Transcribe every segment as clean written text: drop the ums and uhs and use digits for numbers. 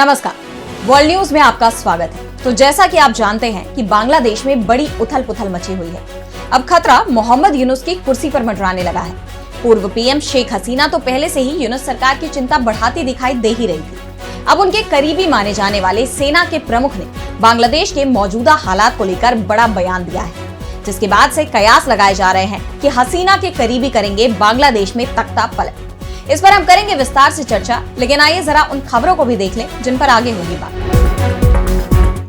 नमस्कार, world news में आपका स्वागत है। तो जैसा कि आप जानते हैं कि बांग्लादेश में बड़ी उथल पुथल मची हुई है। अब खतरा मोहम्मद यूनुस की कुर्सी पर मंडराने लगा है। पूर्व पीएम शेख हसीना तो पहले से ही यूनुस सरकार की चिंता बढ़ाती दिखाई दे ही रही थी। अब उनके करीबी माने जाने वाले सेना के प्रमुख ने बांग्लादेश के मौजूदा हालात को लेकर बड़ा बयान दिया है, जिसके बाद से कयास लगाए जा रहे हैं कि हसीना के करीबी करेंगे बांग्लादेश में तख्ता पलट। इस पर हम करेंगे विस्तार से चर्चा, लेकिन आइए जरा उन खबरों को भी देख लें जिन पर आगे होगी बात।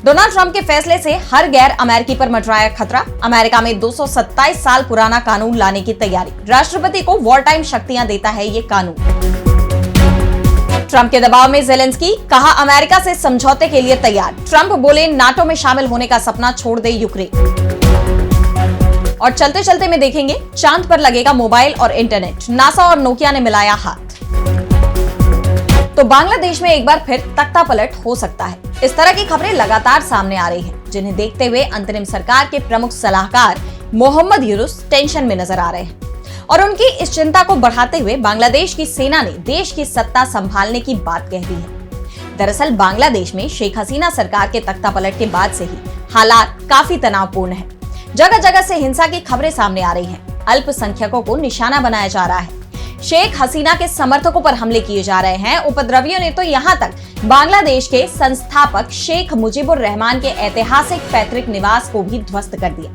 डोनाल्ड ट्रंप के फैसले से हर गैर अमेरिकी पर मंडराया खतरा। अमेरिका में 227 साल पुराना कानून लाने की तैयारी। राष्ट्रपति को वॉर टाइम शक्तियां देता है ये कानून। ट्रंप के दबाव में ज़ेलेंस्की, कहा अमेरिका से समझौते के लिए तैयार। ट्रंप बोले नाटो में शामिल होने का सपना छोड़ दे यूक्रेन। और चलते चलते में देखेंगे चांद पर लगेगा मोबाइल और इंटरनेट। नासा और नोकिया ने मिलाया हाथ। तो बांग्लादेश में एक बार फिर तख्ता पलट हो सकता है। इस तरह की खबरें लगातार सामने आ रही हैं, जिन्हें देखते हुए अंतरिम सरकार के प्रमुख सलाहकार मोहम्मद यूनुस टेंशन में नजर आ रहे हैं। और उनकी इस चिंता को बढ़ाते हुए बांग्लादेश की सेना ने देश की सत्ता संभालने की बात कह दी है। दरअसल बांग्लादेश में शेख हसीना सरकार के तख्ता पलट के बाद से ही हालात काफी तनावपूर्ण है। जगह जगह से हिंसा की खबरें सामने आ रही हैं। अल्पसंख्यकों को निशाना बनाया जा रहा है। शेख हसीना के समर्थकों पर हमले किए जा रहे हैं। उपद्रवियों ने तो यहां तक बांग्लादेश के संस्थापक शेख मुजीबुर रहमान के ऐतिहासिक पैतृक निवास को भी ध्वस्त कर दिया।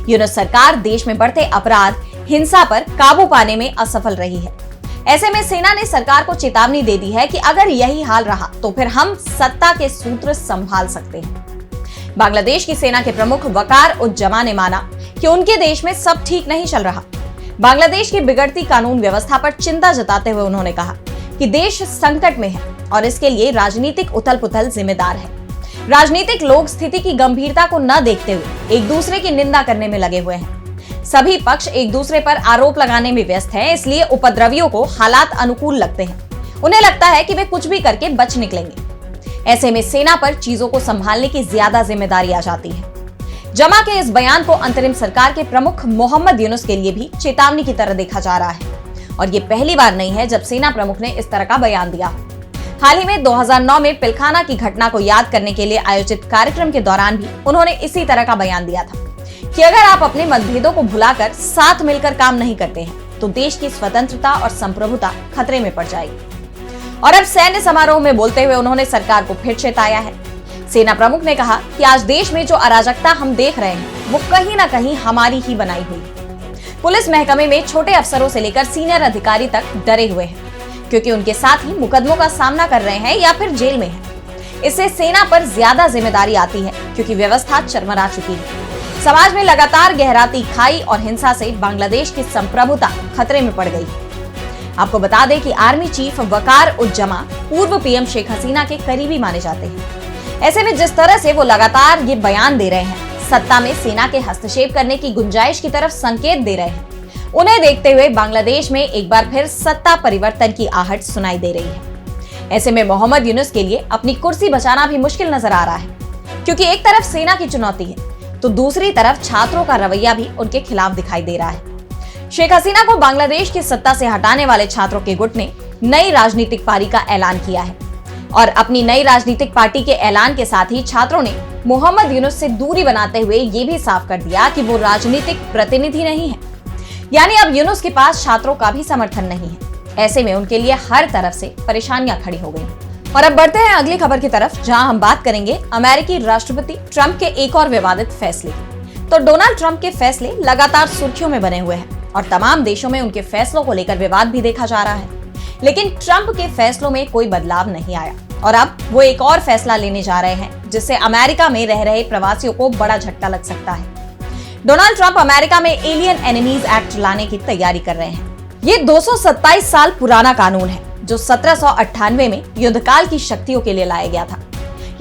यूनुस सरकार देश में बढ़ते अपराध, हिंसा पर काबू पाने में असफल रही है। ऐसे में सेना ने सरकार को चेतावनी दे दी है कि अगर यही हाल रहा तो फिर हम सत्ता के सूत्र संभाल सकते हैं। बांग्लादेश की सेना के प्रमुख वकार उज-जमा ने माना कि उनके देश में सब ठीक नहीं चल रहा। बांग्लादेश की बिगड़ती कानून व्यवस्था पर चिंता जताते हुए उन्होंने कहा कि देश संकट में है और इसके लिए राजनीतिक उथल-पुथल जिम्मेदार है। राजनीतिक लोग स्थिति की गंभीरता को न देखते हुए एक दूसरे की निंदा करने में लगे हुए हैं। सभी पक्ष एक दूसरे पर आरोप लगाने में व्यस्त हैं, इसलिए उपद्रवियों को हालात अनुकूल लगते हैं। उन्हें लगता है कि वे कुछ भी करके बच निकलेंगे। ऐसे में सेना पर चीजों को संभालने की ज्यादा जिम्मेदारी आ जाती है। जमा के इस बयान को अंतरिम सरकार के प्रमुख मोहम्मद यूनुस के लिए भी चेतावनी की तरह देखा जा रहा है। और ये पहली बार नहीं है जब सेना प्रमुख ने इस तरह का बयान दिया। हाल ही में 2009 में पिलखाना की घटना को याद करने के लिए आयोजित कार्यक्रम के दौरान भी उन्होंने इसी तरह का बयान दिया था कि अगर आप अपने मतभेदों को भुलाकर साथ मिलकर काम नहीं करते हैं तो देश की स्वतंत्रता और संप्रभुता खतरे में पड़ जाएगी। और अब सैन्य समारोह में बोलते हुए उन्होंने सरकार को फिर चेताया है। सेना प्रमुख ने कहा कि आज देश में जो अराजकता हम देख रहे हैं वो कहीं ना कहीं हमारी ही बनाई हुई है। पुलिस महकमे में छोटे अफसरों से लेकर सीनियर अधिकारी तक डरे हुए हैं, क्योंकि उनके साथ ही मुकदमों का सामना कर रहे हैं या फिर जेल में हैं। इससे सेना पर ज्यादा जिम्मेदारी आती है, क्योंकि व्यवस्था चरमरा चुकी है। समाज में लगातार गहराती खाई और हिंसा से बांग्लादेश की संप्रभुता खतरे में पड़ गई है। आपको बता दें कि आर्मी चीफ वकार उज-जमा पूर्व पीएम शेख हसीना के करीबी माने जाते हैं। ऐसे में जिस तरह से वो लगातार ये बयान दे रहे हैं, सत्ता में सेना के हस्तक्षेप करने की गुंजाइश की तरफ संकेत दे रहे हैं, उन्हें देखते हुए बांग्लादेश में एक बार फिर सत्ता परिवर्तन की आहट सुनाई दे रही है। ऐसे में मोहम्मद यूनुस के लिए अपनी कुर्सी बचाना भी मुश्किल नजर आ रहा है, क्योंकि एक तरफ सेना की चुनौती है तो दूसरी तरफ छात्रों का रवैया भी उनके खिलाफ दिखाई दे रहा है। शेख हसीना को बांग्लादेश की सत्ता से हटाने वाले छात्रों के गुट ने नई राजनीतिक पारी का ऐलान किया है। और अपनी नई राजनीतिक पार्टी के ऐलान के साथ ही छात्रों ने मोहम्मद यूनुस से दूरी बनाते हुए ये भी साफ कर दिया कि वो राजनीतिक प्रतिनिधि नहीं है। यानी अब यूनुस के पास छात्रों का भी समर्थन नहीं है। ऐसे में उनके लिए हर तरफ से परेशानियां खड़ी हो गई। और अब बढ़ते हैं अगली खबर की तरफ, जहां हम बात करेंगे अमेरिकी राष्ट्रपति ट्रंप के एक और विवादित फैसले की। तो डोनाल्ड ट्रंप के फैसले लगातार सुर्खियों में बने हुए हैं और तमाम देशों में उनके फैसलों को लेकर विवाद भी देखा जा रहा है। लेकिन ट्रंप के फैसलों में कोई बदलाव नहीं आया और अब वो एक और फैसला लेने जा रहे हैं, जिससे अमेरिका में रह रहे प्रवासियों को बड़ा झटका लग सकता है। डोनाल्ड ट्रंप अमेरिका में एलियन एनिमीज एक्ट लाने की तैयारी कर रहे हैं। ये 227 साल पुराना कानून है जो 1798 में युद्धकाल की शक्तियों के लिए लाया गया था।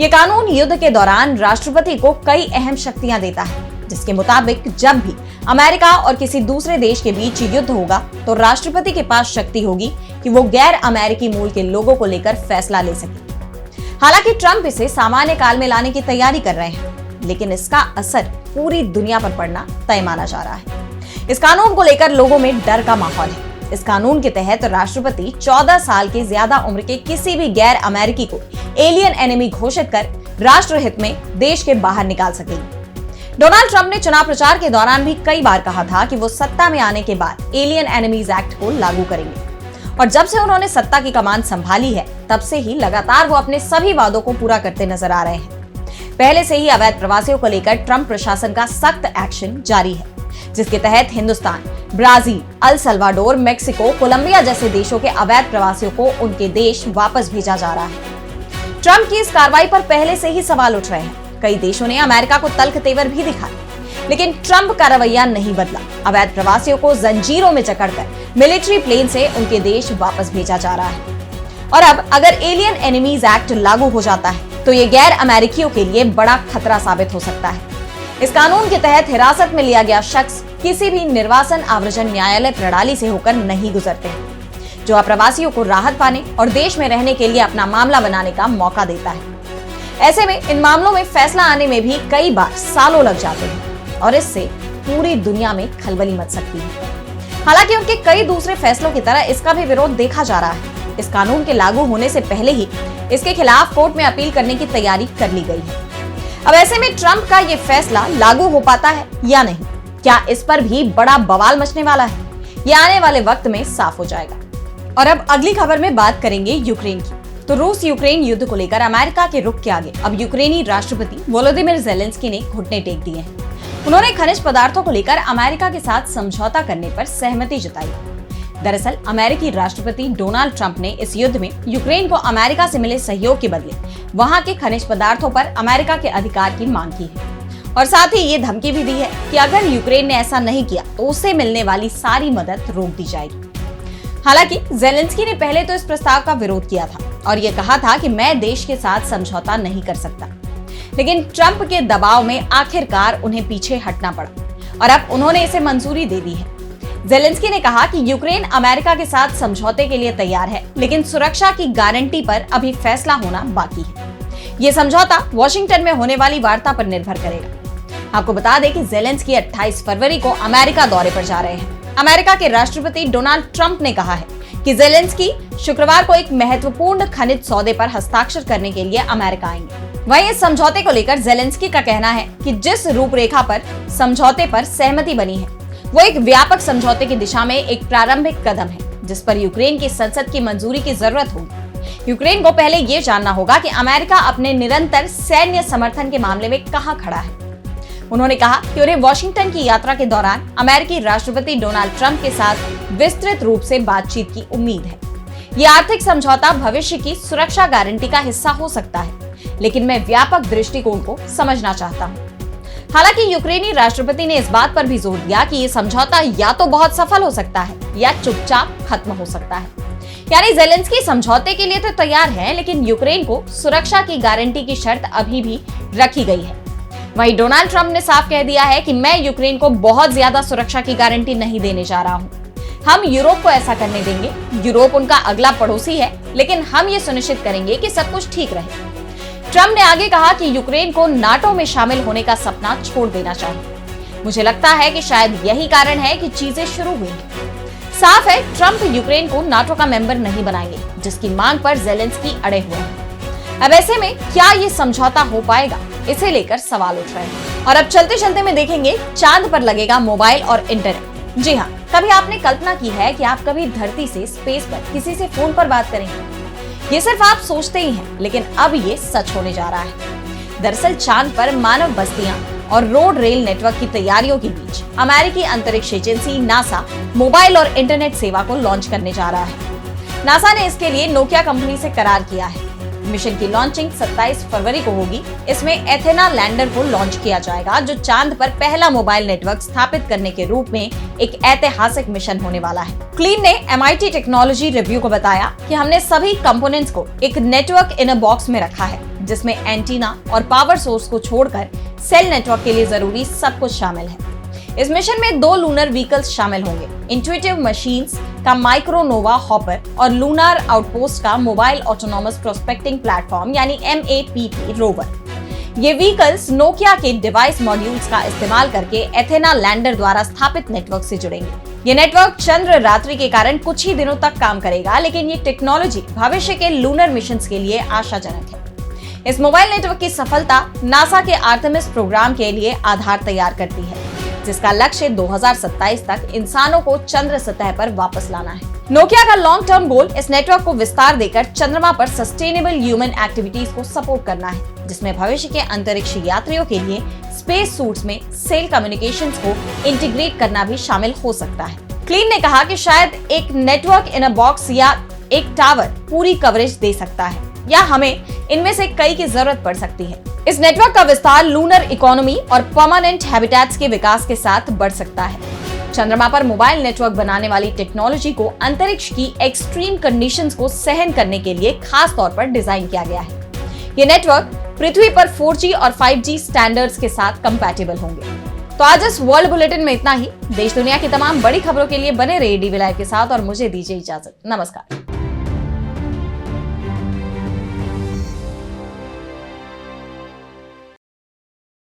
ये कानून युद्ध के दौरान राष्ट्रपति को कई अहम शक्तियां देता है, जिसके मुताबिक जब भी अमेरिका और किसी दूसरे देश के बीच युद्ध होगा तो राष्ट्रपति के पास शक्ति होगी कि वो गैर अमेरिकी मूल के लोगों को लेकर फैसला ले सके। हालांकि ट्रंप इसे सामान्य काल में लाने की तैयारी कर रहे हैं, लेकिन इसका असर पूरी दुनिया पर पड़ना तय माना जा रहा है। इस कानून को लेकर लोगों में डर का माहौल है। इस कानून के तहत राष्ट्रपति 14 साल के ज्यादा उम्र के किसी भी गैर अमेरिकी को एलियन एनिमी घोषित कर राष्ट्रहित में देश के बाहर निकाल सकेंगे। डोनाल्ड ट्रंप ने चुनाव प्रचार के दौरान भी कई बार कहा था कि वो सत्ता में आने के बाद एलियन एनिमीज एक्ट को लागू करेंगे, और जब से उन्होंने सत्ता की कमान संभाली है तब से ही लगातार वो अपने सभी वादों को पूरा करते नजर आ रहे हैं। पहले से ही अवैध प्रवासियों को लेकर ट्रंप प्रशासन का सख्त एक्शन जारी है, जिसके तहत Hindustan, Brazil, El Salvador, Mexico, Colombia जैसे देशों के अवैध प्रवासियों को उनके देश वापस भेजा जा रहा है। ट्रंप की इस कार्रवाई पर पहले से ही सवाल उठ रहे हैं। कई देशों ने अमेरिका को तल्ख तेवर भी दिखाए, लेकिन ट्रंप का रवैया नहीं बदला। अवैध प्रवासियों को जंजीरों में जकड़कर मिलिट्री प्लेन से उनके देश वापस भेजा जा रहा है। और अब अगर एलियन एनिमीज एक्ट लागू हो जाता है तो ये गैर अमेरिकियों के लिए बड़ा खतरा साबित हो सकता है। इस कानून के तहत हिरासत में लिया गया शख्स किसी भी निर्वासन आव्रजन न्यायालय प्रणाली से होकर नहीं गुजरते हैं, जो अप्रवासियों को राहत पाने और देश में रहने के लिए अपना मामला बनाने का मौका देता है। ऐसे में इन मामलों में फैसला आने में भी कई बार सालों लग जाते हैं और इससे पूरी दुनिया में खलबली मच सकती है। हालांकि उनके कई दूसरे फैसलों की तरह इसका भी विरोध देखा जा रहा है। इस कानून के लागू होने से पहले ही इसके खिलाफ कोर्ट में अपील करने की तैयारी कर ली गई है। अब ऐसे में ट्रंप का ये फैसला लागू हो पाता है या नहीं, क्या इस पर भी बड़ा बवाल मचने वाला है, ये आने वाले वक्त में साफ हो जाएगा। और अब अगली खबर में बात करेंगे यूक्रेन की। तो रूस यूक्रेन युद्ध को लेकर अमेरिका के रुख के आगे अब यूक्रेनी राष्ट्रपति वोलोदिमीर ज़ेलेंस्की ने घुटने टेक दिए हैं। उन्होंने खनिज पदार्थों को लेकर अमेरिका के साथ समझौता करने पर सहमति जताई। दरअसल अमेरिकी राष्ट्रपति डोनाल्ड ट्रंप ने इस युद्ध में यूक्रेन को अमेरिका से मिले सहयोग के बदले वहां के खनिज पदार्थों पर अमेरिका के अधिकार की मांग की है, और साथ ही ये धमकी भी दी है कि अगर यूक्रेन ने ऐसा नहीं किया तो उसे मिलने वाली सारी मदद रोक दी जाएगी। हालांकि ज़ेलेंस्की ने पहले तो इस प्रस्ताव का विरोध किया था और ये कहा था कि मैं देश के साथ समझौता नहीं कर सकता, लेकिन ट्रंप के दबाव में आखिरकार उन्हें पीछे हटना पड़ा और अब उन्होंने इसे मंजूरी दे दी है। ज़ेलेंस्की ने कहा कि यूक्रेन अमेरिका के साथ समझौते के लिए तैयार है, लेकिन सुरक्षा की गारंटी पर अभी फैसला होना बाकी है। ये समझौता वॉशिंगटन में होने वाली वार्ता पर निर्भर करेगा। आपको बता दें कि ज़ेलेंस्की 28 फरवरी को अमेरिका दौरे पर जा रहे हैं। अमेरिका के राष्ट्रपति डोनाल्ड ट्रंप ने कहा है कि ज़ेलेंस्की शुक्रवार को एक महत्वपूर्ण खनिज सौदे पर हस्ताक्षर करने के लिए अमेरिका आएंगे। वहीं इस समझौते को लेकर ज़ेलेंस्की का कहना है कि जिस रूपरेखा पर समझौते पर सहमति बनी है वो एक व्यापक समझौते की दिशा में एक प्रारंभिक कदम है, जिस पर यूक्रेन की संसद की मंजूरी की जरूरत होगी। यूक्रेन को पहले ये जानना होगा कि अमेरिका अपने निरंतर सैन्य समर्थन के मामले में कहां खड़ा है। उन्होंने कहा कि उन्हें वॉशिंगटन की यात्रा के दौरान अमेरिकी राष्ट्रपति डोनाल्ड ट्रंप के साथ विस्तृत रूप से बातचीत की उम्मीद है। ये आर्थिक समझौता भविष्य की सुरक्षा गारंटी का हिस्सा हो सकता है, लेकिन मैं व्यापक दृष्टिकोण को समझना चाहता हूँ। हालांकि यूक्रेनी राष्ट्रपति ने इस बात पर भी जोर दिया कि ये समझौता या तो बहुत सफल हो सकता है या चुपचाप खत्म हो सकता है। यानी ज़ेलेंस्की समझौते के लिए तो तैयार है, लेकिन यूक्रेन को सुरक्षा की गारंटी की शर्त अभी भी रखी गई है। वहीं डोनाल्ड ट्रंप ने साफ कह दिया है कि मैं यूक्रेन को बहुत ज्यादा सुरक्षा की गारंटी नहीं देने जा रहा हूं। हम यूरोप को ऐसा करने देंगे। यूरोप उनका अगला पड़ोसी है, लेकिन हम ये सुनिश्चित करेंगे कि सब कुछ ठीक रहे। ट्रंप ने आगे कहा कि यूक्रेन को नाटो में शामिल होने का सपना छोड़ देना चाहिए। मुझे लगता है कि शायद यही कारण है कि चीजें शुरू हुई हैं। साफ है, ट्रंप यूक्रेन को नाटो का मेंबर नहीं बनाएंगे, जिसकी मांग पर ज़ेलेंस्की अड़े हुए हैं। अब ऐसे में क्या ये समझौता हो पाएगा, इसे लेकर सवाल उठ रहे हैं। और अब चलते चलते में देखेंगे, चांद पर लगेगा मोबाइल और इंटरनेट। जी हाँ, कभी आपने कल्पना की है कि आप कभी धरती से स्पेस पर किसी से फोन पर बात करेंगे? ये सिर्फ आप सोचते ही हैं, लेकिन अब ये सच होने जा रहा है। दरअसल चांद पर मानव बस्तियां और रोड रेल नेटवर्क की तैयारियों के बीच अमेरिकी अंतरिक्ष एजेंसी नासा मोबाइल और इंटरनेट सेवा को लॉन्च करने जा रहा है। नासा ने इसके लिए नोकिया कंपनी से करार किया है। मिशन की लॉन्चिंग 27 फरवरी को होगी। इसमें एथेना लैंडर को लॉन्च किया जाएगा, जो चांद पर पहला मोबाइल नेटवर्क स्थापित करने के रूप में एक ऐतिहासिक मिशन होने वाला है। क्लीन ने MIT टेक्नोलॉजी रिव्यू को बताया कि हमने सभी कंपोनेंट्स को एक नेटवर्क इन अ बॉक्स में रखा है, जिसमें एंटीना और पावर सोर्स को छोड़कर सेल नेटवर्क के लिए जरूरी सब कुछ शामिल है। इस मिशन में 2 लूनर व्हीकल्स शामिल होंगे, इंट्यूटिव मशीन्स का माइक्रोनोवा हॉपर और लूनार आउटपोस्ट का मोबाइल ऑटोनॉमस प्रोस्पेक्टिंग प्लेटफॉर्म यानी MAPP रोवर। ये व्हीकल्स नोकिया के डिवाइस मॉड्यूल्स का इस्तेमाल करके एथेना लैंडर द्वारा स्थापित नेटवर्क से जुड़ेंगे। ये नेटवर्क चंद्र रात्रि के कारण कुछ ही दिनों तक काम करेगा, लेकिन ये टेक्नोलॉजी भविष्य के लूनर मिशंस के लिए आशाजनक है। इस मोबाइल नेटवर्क की सफलता नासा के आर्टेमिस प्रोग्राम के लिए आधार तैयार करती है, जिसका लक्ष्य 2027 तक इंसानों को चंद्र सतह पर वापस लाना है। नोकिया का लॉन्ग टर्म गोल इस नेटवर्क को विस्तार देकर चंद्रमा पर सस्टेनेबल ह्यूमन एक्टिविटीज को सपोर्ट करना है, जिसमें भविष्य के अंतरिक्ष यात्रियों के लिए स्पेस सूट्स में सेल कम्युनिकेशंस को इंटीग्रेट करना भी शामिल हो सकता है। क्लीन ने कहा कि शायद एक नेटवर्क इन अ बॉक्स या एक टावर पूरी कवरेज दे सकता है, या हमें इनमें से कई की जरूरत पड़ सकती है। इस नेटवर्क का विस्तार लूनर इकोनॉमी और परमानेंट हैबिटेट्स के विकास के साथ बढ़ सकता है। चंद्रमा पर मोबाइल नेटवर्क बनाने वाली टेक्नोलॉजी को अंतरिक्ष की एक्सट्रीम कंडीशंस को सहन करने के लिए खास तौर पर डिजाइन किया गया है। ये नेटवर्क पृथ्वी पर 4G और 5G स्टैंडर्ड्स के साथ कंपैटिबल होंगे। तो आज इस वर्ल्ड बुलेटिन में इतना ही। देश दुनिया की तमाम बड़ी खबरों के लिए बने रहिए DV Live के साथ और मुझे दीजिए इजाजत। नमस्कार।